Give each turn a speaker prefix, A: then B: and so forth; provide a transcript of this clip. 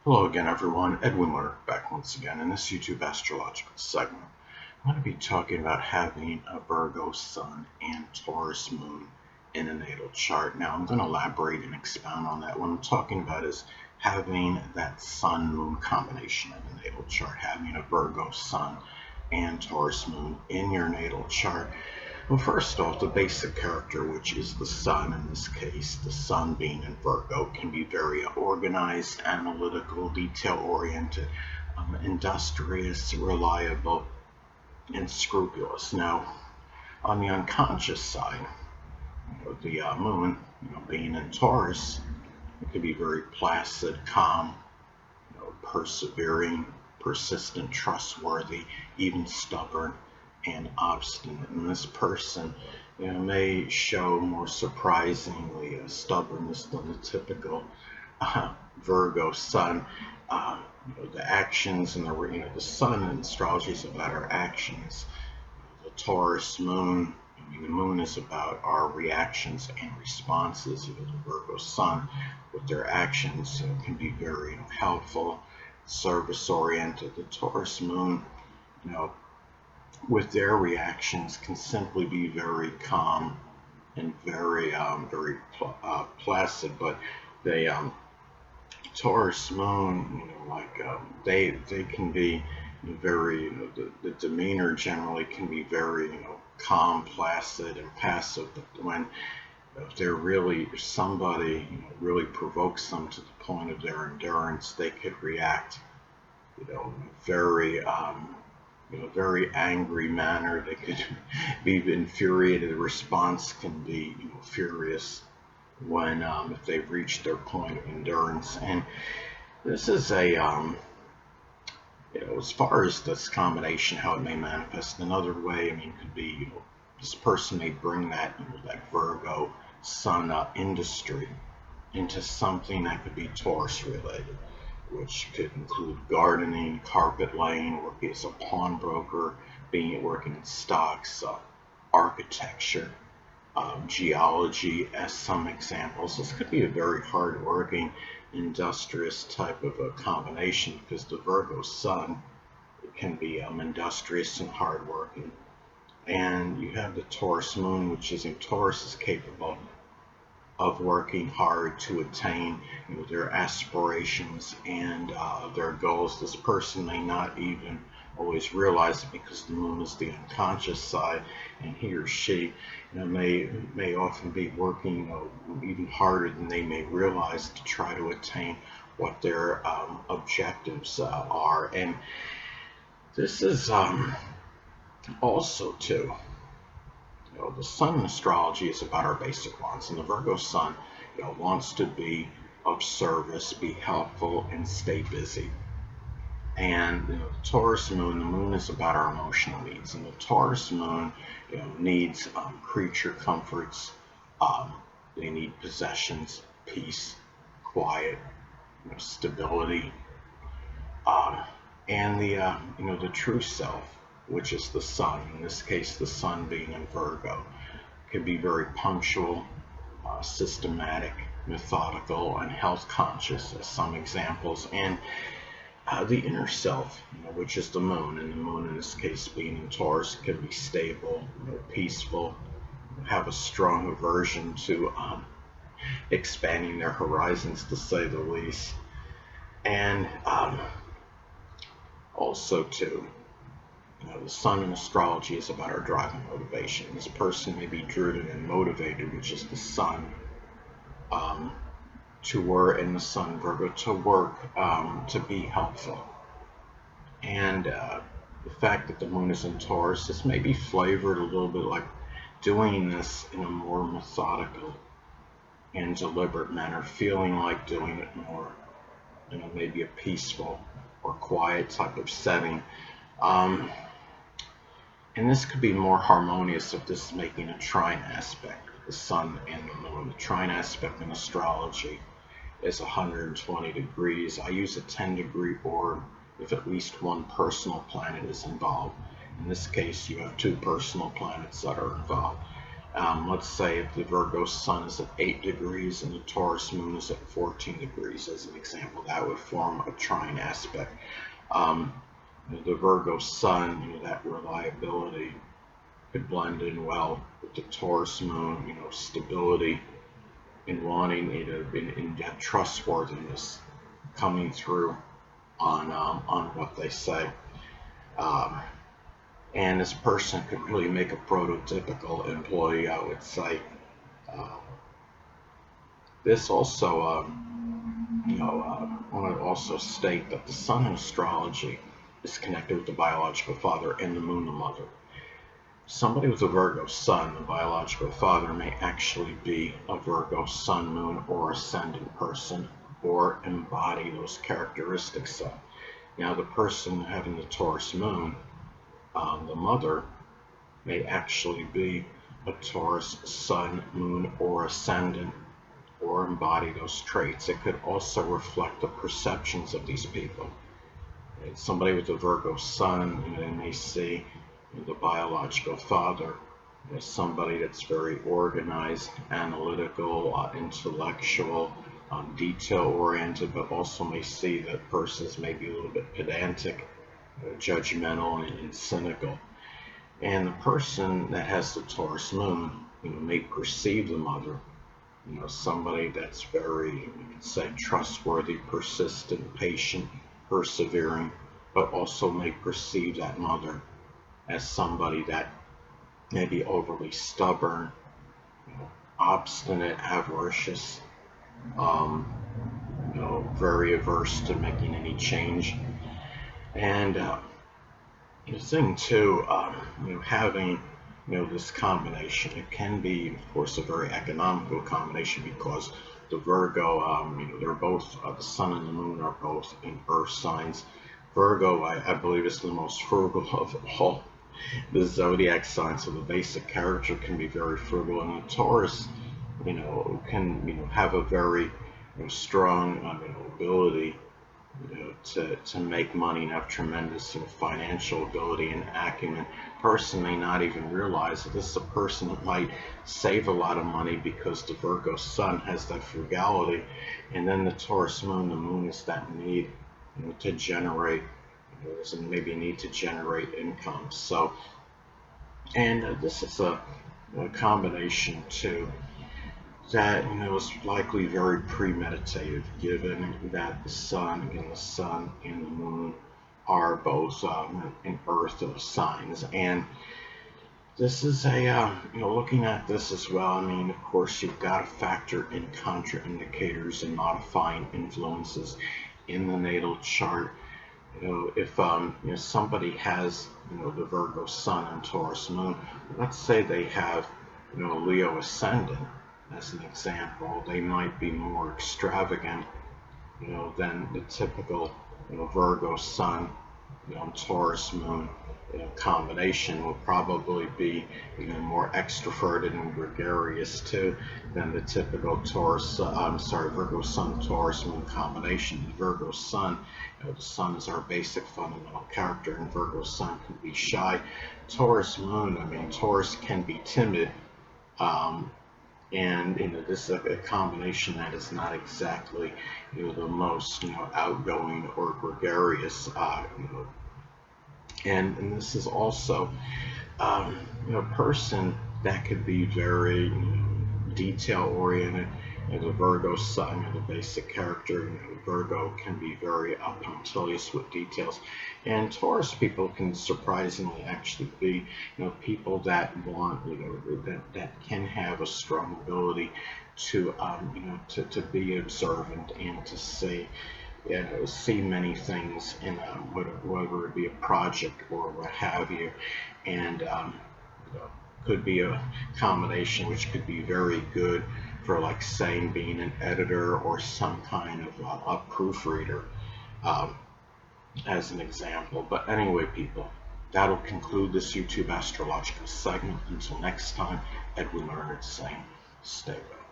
A: Hello again, everyone. Edwin Learnard back once again in this YouTube astrological segment. I'm going to be talking about having a Virgo sun and Taurus moon in a natal chart. Now, I'm going to elaborate and expound on that. What I'm talking about is having that sun-moon combination in the natal chart, having a Virgo sun and Taurus moon in your natal chart. Well, first off, the basic character, which is the sun in this case, the sun being in Virgo, can be very organized, analytical, detail-oriented, industrious, reliable, and scrupulous. Now, on the unconscious side, the moon, being in Taurus, it can be very placid, calm, persevering, persistent, trustworthy, even stubborn and obstinate. And this person, may show more surprisingly stubbornness than the typical Virgo sun. The actions and the sun in astrology is about our actions. The Taurus moon, the moon is about our reactions and responses. The Virgo sun, with their actions, can be very helpful, service-oriented. The Taurus moon, with their reactions, can simply be very calm and very placid. But they Taurus moon, they can be very, the demeanor generally can be very, calm, placid, and passive. But when if they're really, if somebody really provokes them to the point of their endurance, they could react, very very angry manner. They could be infuriated. The response can be furious when if they've reached their point of endurance. And this is a as far as this combination, how it may manifest another way, could be, this person may bring that that Virgo sun industry into something that could be Taurus related, which could include gardening, carpet laying, working as a pawnbroker, working in stocks, architecture, geology as some examples. This could be a very hard-working, industrious type of a combination, because the Virgo sun can be industrious and hardworking. And you have the Taurus moon, which is in Taurus, is capable of working hard to attain their aspirations and their goals. This person may not even always realize it, because the moon is the unconscious side, and he or she may often be working even harder than they may realize to try to attain what their objectives are. And this is also too, the sun in astrology is about our basic wants, and the Virgo sun, wants to be of service, be helpful, and stay busy. And the Taurus moon, the moon is about our emotional needs, and the Taurus moon, needs creature comforts. They need possessions, peace, quiet, stability, and the true self, which is the sun. In this case, the sun being in Virgo, can be very punctual, systematic, methodical, and health conscious as some examples. And the inner self, which is the moon, and the moon in this case being in Taurus, can be stable, peaceful, have a strong aversion to expanding their horizons, to say the least. And also too, the sun in astrology is about our drive and motivation. This person may be driven and motivated, which is the sun, to work, in the sun Virgo, to work, to be helpful. And the fact that the moon is in Taurus, this may be flavored a little bit like doing this in a more methodical and deliberate manner, feeling like doing it more, maybe a peaceful or quiet type of setting. And this could be more harmonious if this is making a trine aspect, the sun and the moon. The trine aspect in astrology is 120 degrees. I use a 10-degree orb if at least one personal planet is involved. In this case, you have two personal planets that are involved. Let's say if the Virgo sun is at 8 degrees and the Taurus moon is at 14 degrees, as an example, that would form a trine aspect. The Virgo sun, that reliability could blend in well with the Taurus moon, stability and wanting in that trustworthiness coming through on what they say. And this person could really make a prototypical employee, I would say. This also, I want to also state that the sun in astrology is connected with the biological father and the moon, the mother. Somebody with a Virgo sun, the biological father, may actually be a Virgo sun, moon, or ascendant person, or embody those characteristics. Now, the person having the Taurus moon, the mother, may actually be a Taurus sun, moon, or ascendant, or embody those traits. It could also reflect the perceptions of these people. Somebody with a Virgo sun, they may see the biological father as somebody that's very organized, analytical, intellectual, detail-oriented, but also may see that persons may be a little bit pedantic, judgmental, and cynical. And the person that has the Taurus moon, may perceive the mother, somebody that's very, you could say, trustworthy, persistent, patient, persevering, but also may perceive that mother as somebody that may be overly stubborn, obstinate, avaricious, very averse to making any change. And the thing too, having this combination, it can be, of course, a very economical combination because the Virgo, they're both, the sun and the moon are both in earth signs. Virgo, I believe, is the most frugal of all the zodiac signs, so the basic character can be very frugal, and the Taurus, can, have a very strong, ability to make money and have tremendous financial ability and acumen. Person may not even realize that this is a person that might save a lot of money because the Virgo sun has that frugality, and then the Taurus moon, the moon is that need to generate, and maybe need to generate income. So, and this is a combination too that is likely very premeditated, given that the sun and the moon are both in earth signs. And this is a looking at this as well. Of course, you've got to factor in contraindicators and modifying influences in the natal chart. If somebody has the Virgo sun and Taurus moon, let's say they have Leo ascendant. As an example, they might be more extravagant, than the typical, Virgo sun, Taurus moon, combination will probably be, more extroverted and gregarious too than the typical Virgo sun, Taurus moon combination. The Virgo sun, the sun is our basic fundamental character, and Virgo sun can be shy. Taurus moon, Taurus can be timid. And this is a combination that is not exactly the most outgoing or gregarious, and this is also a person that could be very detail oriented. The Virgo sun, the basic character, Virgo can be very punctilious with details, and Taurus people can surprisingly actually be, people that want, that can have a strong ability to, to be observant and to see, see many things in whether it be a project or what have you, and could be a combination which could be very good for, like, saying, being an editor or some kind of a proofreader, as an example. But anyway, people, that'll conclude this YouTube astrological segment. Until next time, Edwin Learnard saying, stay well.